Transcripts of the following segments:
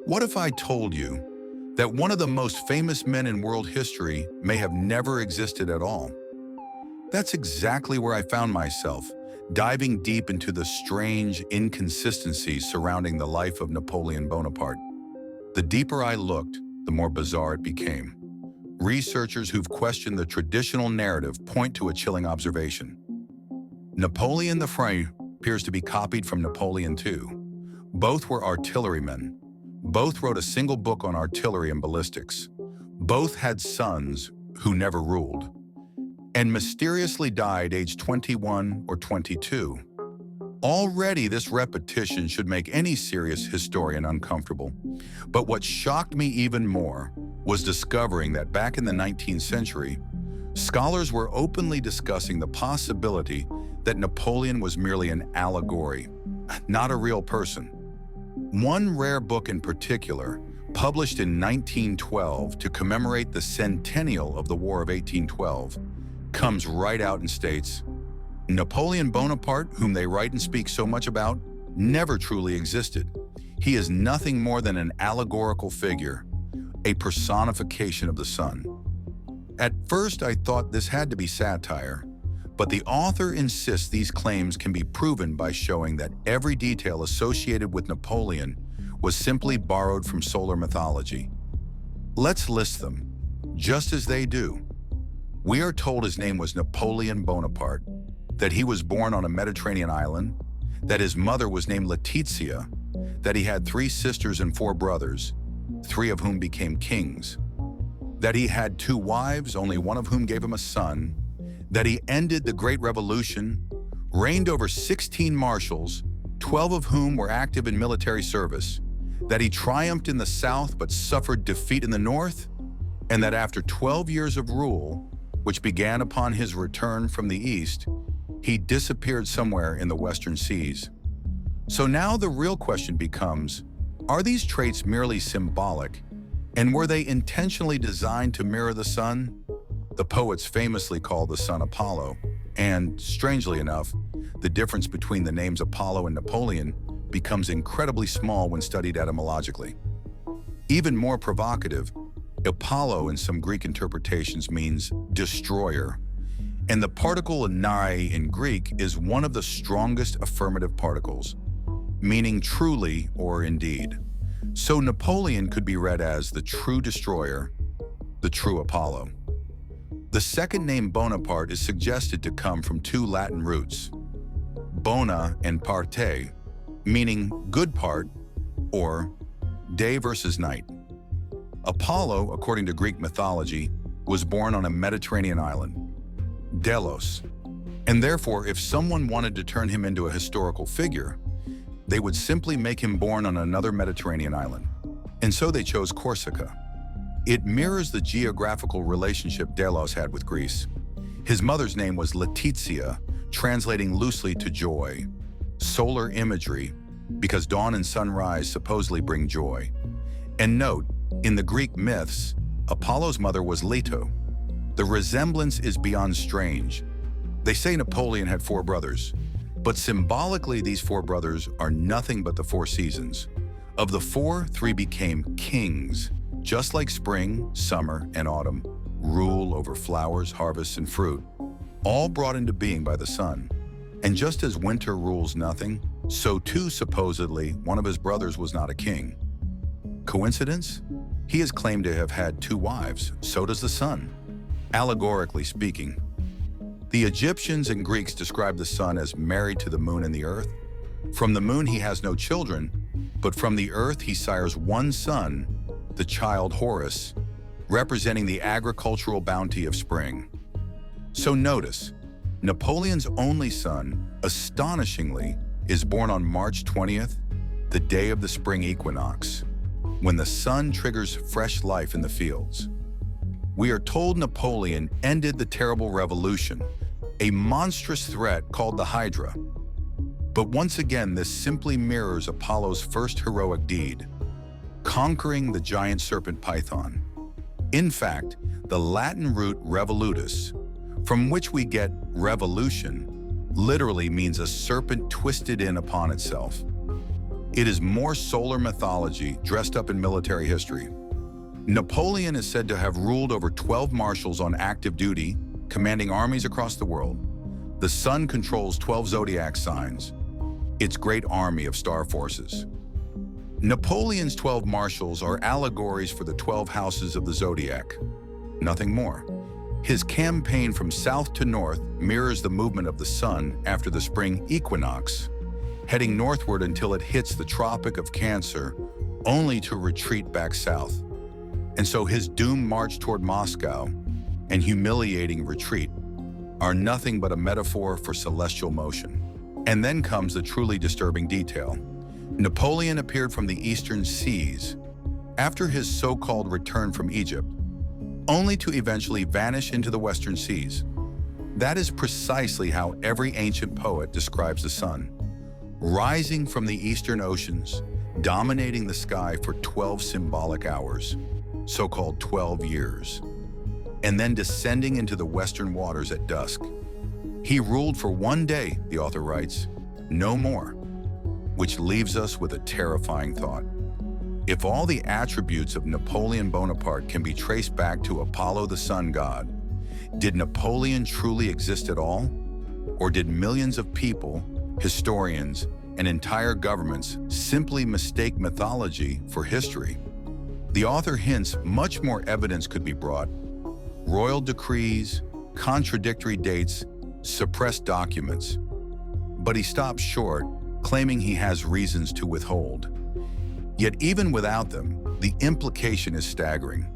What if I told you that one of the most famous men in world history may have never existed at all? That's exactly where I found myself, diving deep into the strange inconsistencies surrounding the life of Napoleon Bonaparte. The deeper I looked, the more bizarre it became. Researchers who've questioned the traditional narrative point to a chilling observation. Napoleon the Frey appears to be copied from Napoleon II. Both were artillerymen. Both wrote a single book on artillery and ballistics. Both had sons who never ruled, and mysteriously died aged 21 or 22. Already, this repetition should make any serious historian uncomfortable. But what shocked me even more was discovering that back in the 19th century, scholars were openly discussing the possibility that Napoleon was merely an allegory, not a real person. One rare book in particular, published in 1912 to commemorate the centennial of the War of 1812, comes right out and states, Napoleon Bonaparte, whom they write and speak so much about, never truly existed. He is nothing more than an allegorical figure, a personification of the sun. At first, I thought this had to be satire, but the author insists these claims can be proven by showing that every detail associated with Napoleon was simply borrowed from solar mythology. Let's list them, just as they do. We are told his name was Napoleon Bonaparte, that he was born on a Mediterranean island, that his mother was named Letizia, that he had 3 sisters and 4 brothers, 3 of whom became kings, that he had 2 wives, only one of whom gave him a son, that he ended the Great Revolution, reigned over 16 marshals, 12 of whom were active in military service, that he triumphed in the south but suffered defeat in the north, and that after 12 years of rule, which began upon his return from the east, he disappeared somewhere in the western seas. So now the real question becomes, are these traits merely symbolic, and were they intentionally designed to mirror the sun? The poets famously call the sun Apollo, and strangely enough, the difference between the names Apollo and Napoleon becomes incredibly small when studied etymologically. Even more provocative, Apollo in some Greek interpretations means destroyer, and the particle nai in Greek is one of the strongest affirmative particles, meaning truly or indeed. So Napoleon could be read as the true destroyer, the true Apollo. The second name Bonaparte is suggested to come from 2 Latin roots, bona and parte, meaning good part, or day versus night. Apollo, according to Greek mythology, was born on a Mediterranean island, Delos, and therefore if someone wanted to turn him into a historical figure, they would simply make him born on another Mediterranean island. And so they chose Corsica. It mirrors the geographical relationship Delos had with Greece. His mother's name was Letizia, translating loosely to joy, solar imagery, because dawn and sunrise supposedly bring joy. And note, in the Greek myths, Apollo's mother was Leto. The resemblance is beyond strange. They say Napoleon had 4 brothers, but symbolically these 4 brothers are nothing but the 4 seasons. Of the 4, 3 became kings, just like spring, summer, and autumn, rule over flowers, harvests, and fruit, all brought into being by the sun. And just as winter rules nothing, so too supposedly one of his brothers was not a king. Coincidence? He is claimed to have had 2 wives, so does the sun. Allegorically speaking, the Egyptians and Greeks describe the sun as married to the moon and the earth. From the moon he has no children, but from the earth he sires one son, the child Horus, representing the agricultural bounty of spring. So notice, Napoleon's only son, astonishingly, is born on March 20th, the day of the spring equinox, when the sun triggers fresh life in the fields. We are told Napoleon ended the terrible revolution, a monstrous threat called the Hydra. But once again, this simply mirrors Apollo's first heroic deed, conquering the giant serpent Python. In fact, the Latin root revolutus, from which we get revolution, literally means a serpent twisted in upon itself. It is more solar mythology dressed up in military history. Napoleon is said to have ruled over 12 marshals on active duty, commanding armies across the world. The sun controls 12 zodiac signs, its great army of star forces. Napoleon's 12 marshals are allegories for the 12 houses of the zodiac, nothing more. His campaign from south to north mirrors the movement of the sun after the spring equinox, heading northward until it hits the Tropic of Cancer, only to retreat back south. And so his doomed march toward Moscow and humiliating retreat are nothing but a metaphor for celestial motion. And then comes the truly disturbing detail. Napoleon appeared from the eastern seas after his so-called return from Egypt, only to eventually vanish into the western seas. That is precisely how every ancient poet describes the sun, rising from the eastern oceans, dominating the sky for 12 symbolic hours, so-called 12 years, and then descending into the western waters at dusk. He ruled for one day, the author writes, no more, which leaves us with a terrifying thought. If all the attributes of Napoleon Bonaparte can be traced back to Apollo the sun god, did Napoleon truly exist at all? Or did millions of people, historians, and entire governments simply mistake mythology for history? The author hints much more evidence could be brought: royal decrees, contradictory dates, suppressed documents. But he stops short, claiming he has reasons to withhold. Yet even without them, the implication is staggering,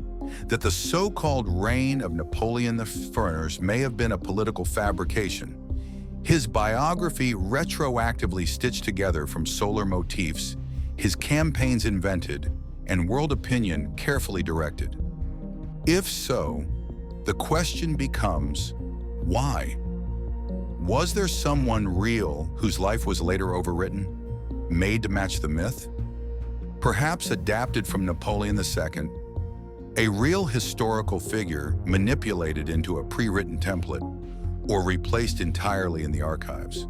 that the so-called reign of Napoleon I may have been a political fabrication, his biography retroactively stitched together from solar motifs, his campaigns invented, and world opinion carefully directed. If so, the question becomes, why? Was there someone real whose life was later overwritten, made to match the myth? Perhaps adapted from Napoleon II, a real historical figure manipulated into a pre-written template, or replaced entirely in the archives.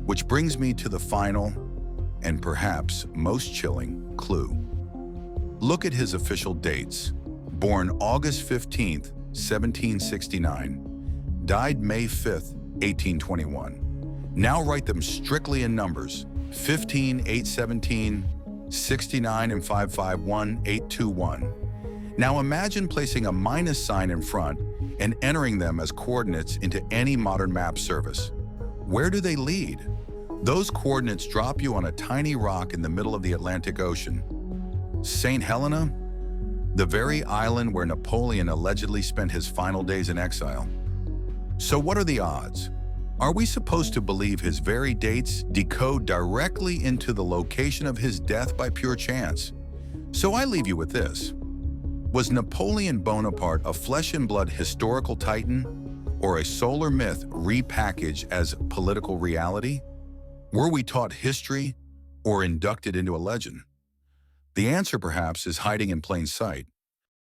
Which brings me to the final, and perhaps most chilling, clue. Look at his official dates. Born August 15th, 1769, died May 5th, 1821. Now write them strictly in numbers: 15, 817, 69, and 551, 821. Now imagine placing a minus sign in front and entering them as coordinates into any modern map service. Where do they lead? Those coordinates drop you on a tiny rock in the middle of the Atlantic Ocean. St. Helena? The very island where Napoleon allegedly spent his final days in exile. So what are the odds? Are we supposed to believe his very dates decode directly into the location of his death by pure chance? So I leave you with this. Was Napoleon Bonaparte a flesh-and-blood historical titan, or a solar myth repackaged as political reality? Were we taught history, or inducted into a legend? The answer, perhaps, is hiding in plain sight.